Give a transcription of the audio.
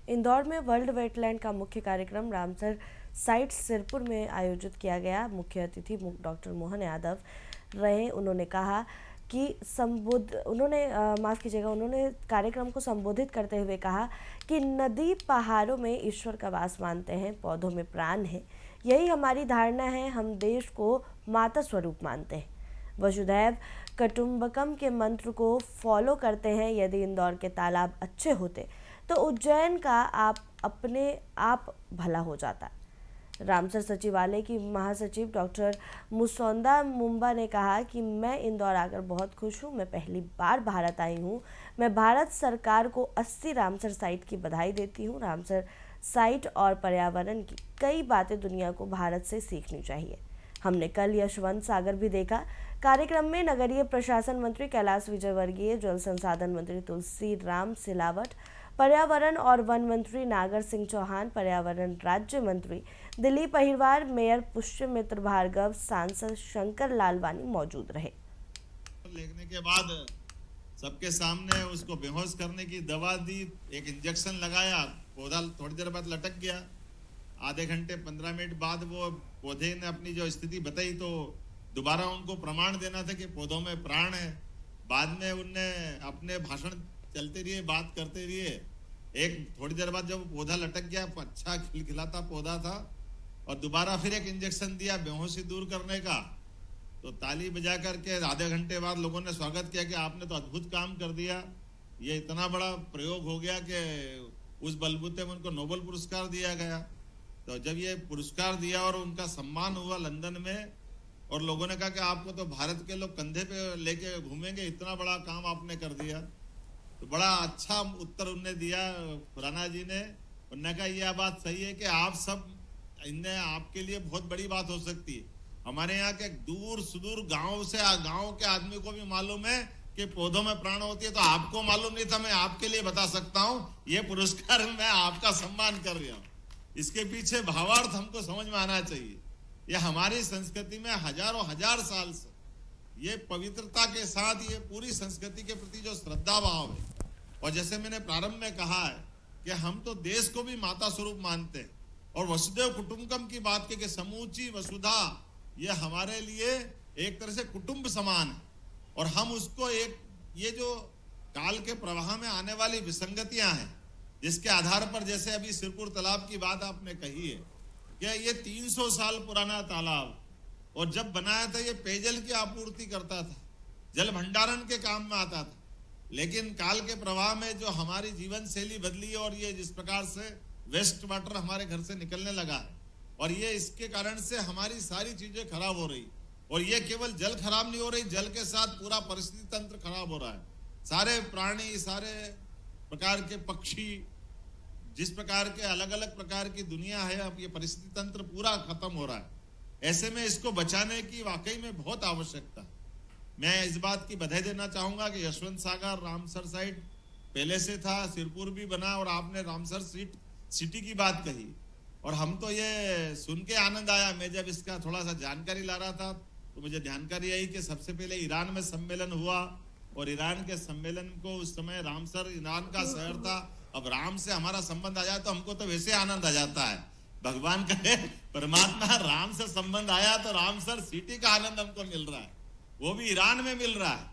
इंदौर में world wetland का मुख्य कार्यक्रम रामसर साइट सिरपुर में आयोजित किया गया। मुख्य अतिथि डॉक्टर मोहन यादव रहे। उन्होंने कहा कि उन्होंने कार्यक्रम को संबोधित करते हुए कहा कि नदी पहाड़ों में ईश्वर का वास मानते हैं, पौधों में प्राण है। यही हमारी धारणा है। हम देश को माता स्वरूप मानते हैं, वसुधैव कुटुंबकम के मंत्र को फॉलो करते हैं। यदि इंदौर के तालाब अच्छे होते तो उज्जैन का अपने आप भला हो जाता। रामसर सचिवालय की महासचिव डॉक्टर मुसौदा मुंबा ने कहा कि मैं इंदौर आकर बहुत खुश हूं। मैं पहली बार भारत आई हूं। मैं भारत सरकार को 80 रामसर साइट की बधाई देती हूं। रामसर साइट और पर्यावरण की कई बातें दुनिया को भारत से सीखनी चाहिए। हमने कल यशवंत सागर भी देखा। कार्यक्रम में नगरीय प्रशासन मंत्री कैलाश विजयवर्गीय, जल संसाधन मंत्री तुलसी राम सिलावट, पर्यावरण और वन मंत्री नागर सिंह चौहान, पर्यावरण राज्य मंत्री दिलीप अहिरवार, मेयर पुष्यमित्र भार्गव, सांसद शंकर लालवानी मौजूद रहे। लेने के बाद सबके सामने उसको बेहोश करने की दवा दी, एक इंजेक्शन लगाया, पौधा थोड़ी देर बाद लटक गया। आधे घंटे 15 मिनट बाद वो पौधे ने अपनी जो स्थिति बताई तो दोबारा उनको प्रमाण देना था कि पौधों में प्राण है। बाद में उनने अपने भाषण चलते रहिए, बात करते रहिए। एक थोड़ी देर बाद जब पौधा लटक गया, अच्छा खिलखिलाता पौधा था, और दोबारा फिर एक इंजेक्शन दिया बेहोशी दूर करने का। तो ताली बजा करके आधे घंटे बाद लोगों ने स्वागत किया कि आपने तो अद्भुत काम कर दिया। ये इतना बड़ा प्रयोग हो गया कि उस बलबूते में उनको नोबेल पुरस्कार दिया गया। तो जब ये पुरस्कार दिया और उनका सम्मान हुआ लंदन में, और लोगों ने कहा कि आपको तो भारत के लोग कंधे पे लेके घूमेंगे, इतना बड़ा काम आपने कर दिया। तो बड़ा अच्छा उत्तर उनने दिया खुराना जी ने। उन्होंने कहा यह बात सही है कि आप सब, इनने आपके लिए बहुत बड़ी बात हो सकती है। हमारे यहाँ के दूर सुदूर गांव के आदमी को भी मालूम है कि पौधों में प्राण होती है, तो आपको मालूम नहीं था। मैं आपके लिए बता सकता हूँ, ये पुरस्कार मैं आपका सम्मान कर रहा हूँ। इसके पीछे भावार्थ हमको समझ में आना चाहिए। ये हमारी संस्कृति में हजारों हजार साल से ये पवित्रता के साथ ये पूरी संस्कृति के प्रति जो श्रद्धा भाव है, और जैसे मैंने प्रारंभ में कहा है कि हम तो देश को भी माता स्वरूप मानते हैं, और वसुधैव कुटुंबकम की बात की कि समूची वसुधा ये हमारे लिए एक तरह से कुटुंब समान है। और हम उसको ये जो काल के प्रवाह में आने वाली विसंगतियां हैं, जिसके आधार पर, जैसे अभी सिरपुर तालाब की बात आपने कही है, क्या ये 300 साल पुराना तालाब, और जब बनाया था ये पेयजल की आपूर्ति करता था, जल भंडारण के काम में आता था। लेकिन काल के प्रवाह में जो हमारी जीवन शैली बदली, और ये जिस प्रकार से वेस्ट वाटर हमारे घर से निकलने लगा है, और ये इसके कारण से हमारी सारी चीजें खराब हो रही। और ये केवल जल खराब नहीं हो रही, जल के साथ पूरा परिस्थिति तंत्र खराब हो रहा है। सारे प्राणी, सारे प्रकार के पक्षी, जिस प्रकार के अलग अलग प्रकार की दुनिया है, अब ये परिस्थिति तंत्र पूरा खत्म हो रहा है। ऐसे में इसको बचाने की वाकई में बहुत आवश्यकता है। मैं इस बात की बधाई देना चाहूंगा कि यशवंत सागर रामसर साइट पहले से था, सिरपुर भी बना, और आपने रामसर सिटी की बात कही, और हम तो ये सुन के आनंद आया। मैं जब इसका थोड़ा सा जानकारी ला रहा था तो मुझे जानकारी आई कि सबसे पहले ईरान में सम्मेलन हुआ, और ईरान के सम्मेलन को उस समय रामसर ईरान का शहर था। अब राम से हमारा संबंध आ जाए तो हमको तो वैसे आनंद आ जाता है। भगवान का परमात्मा राम से संबंध आया तो रामसर सिटी का आनंद हमको मिल रहा है, वो भी ईरान में मिल रहा है।